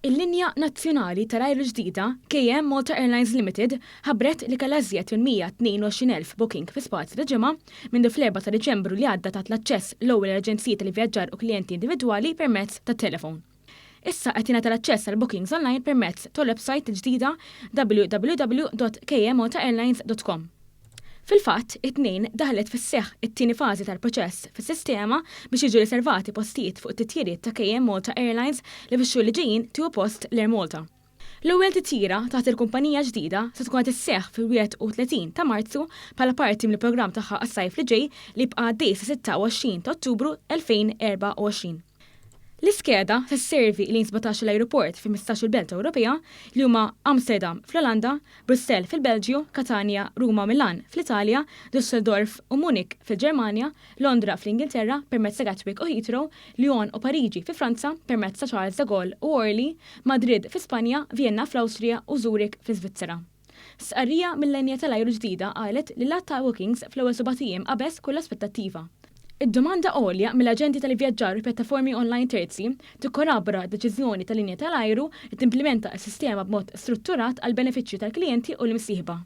Il-linja nazzjonali tal-ajru ġdida KM Malta Airlines Limited ħabbret li kellha żjed minn 122,000 booking fi spazju ta' ġimgħa minn fl-4 ta' Diċembru li għadda tat l-aċċess l-ewwel aġenziji tal-ivvjaġġar u klijenti individwali permezz tat-telefon. Issa qed jingħata l-aċċess għal bookings online permezz tal-website ġdida www.kmmaltaairlines.com. Fil-fatt, it-tnejn daħlet fis-seħħ it-tieni fażi tal-proċess fis-sistema biex jiġu riservati postijiet fuq it-titjiriet ta' KM Malta Airlines li fix-xhur li ġejjin tieħu post l-Air Malta. L-ewwel titjira taħt il-kumpanija ġdida se tkun qed isseħħ fil-31 ta' Marzu bħala parti mill-programm tagħha għas-sajf li ġej li jibqa' għaddej sa 26 ta' Ottubru 2024. L-iskeda tisservi lejn 17 l-ajruport fi 15 il-Belt Ewropea li huma Amsterdam fl-Olanda, Brussell fil-Belġju, Katania, Ruma Milan fl-Italja, Düsseldorf u Munich fil-Ġermanja, Londra fl-Ingilterra permezz ta' Gatwick u Heathrow, Lyon u Pariġi fi Franza permezz ta' Charles de Gaulle u Orly, Madrid fi Spanja, Vienna fl-Awstrija u Zurich fi Svizzera. Sqarrija mill-linja tal-ajru ġdida qalet li l-att ta' bookings fl-ewwel 7 ijiem qabeż kull aspettattiva. Id-domanda għolja mill-aġenti tal-ivvjaġġar u pjattaformi online terzi tikkorabora d-deċiżjoni tal-linja tal-ajru li timplementa s-sistema b'mod strutturat għal benefiċċju tal-klijenti u l-imsieħba.